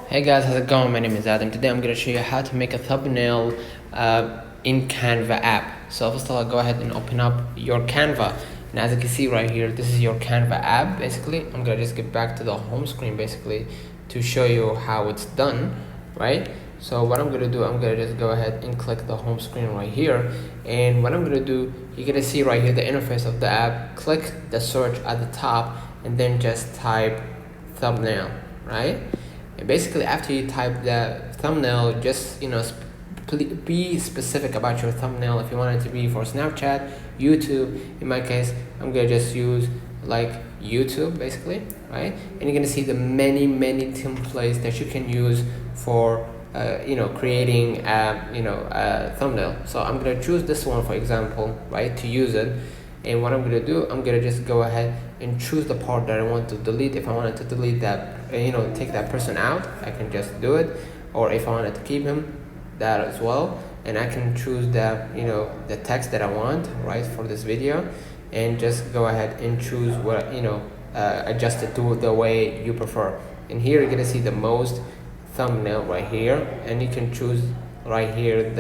Hey guys, how's it going? My name is Adam. Today I'm going to show you how to make a thumbnail in Canva app. So first of all, go ahead and open up your Canva. And as you can see right here, this is your Canva app basically. I'm going to just get back to the home screen basically to show you how it's done, right? So what I'm going to do, I'm going to just go ahead and click the home screen right here. And what I'm going to do, you're going to see right here the interface of the app. Click the search at the top and then just type thumbnail, right? And basically after you type the thumbnail, just be specific about your thumbnail. If you want it to be for Snapchat, YouTube, in my case I'm gonna just use like YouTube basically, right? And you're gonna see the many templates that you can use for creating a thumbnail. So I'm gonna choose this one for example, right, to use it. And what I'm gonna do, I'm gonna just go ahead and choose the part that I want to delete. If I wanted to delete that, take that person out, I can just do it. Or if I wanted to keep him, that as well. And I can choose the text that I want, right, for this video, and just go ahead and choose what adjust it to the way you prefer. And here you're gonna see the most thumbnail right here, and you can choose right here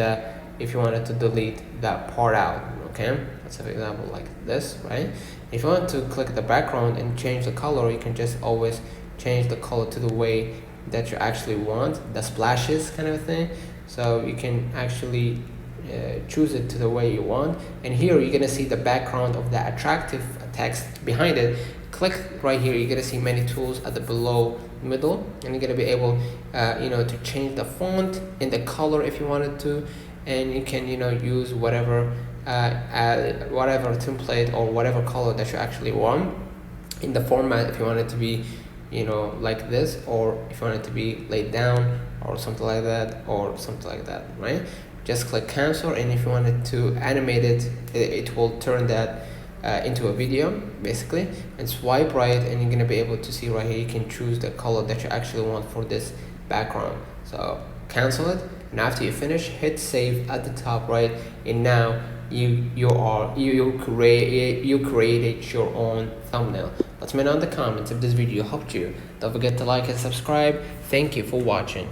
if you wanted to delete that part out. Okay, let's have an example like this, right? If you want to click the background and change the color, you can just always change the color to the way that you actually want, the splashes kind of thing. So you can actually choose it to the way you want. And here you're gonna see the background of the attractive text behind it. Click right here, you're gonna see many tools at the below middle, and you're gonna be able to change the font and the color if you wanted to. And you can use whatever template or whatever color that you actually want in the format. If you want it to be like this, or if you want it to be laid down or something like that, right? Just click cancel, and if you wanted to animate it, it will turn that into a video basically. And swipe right, and you're gonna be able to see right here, you can choose the color that you actually want for this background. So cancel it, and after you finish, hit save at the top right, and now you created your own thumbnail. Let me know in the comments if this video helped you. Don't forget to like and subscribe. Thank you for watching.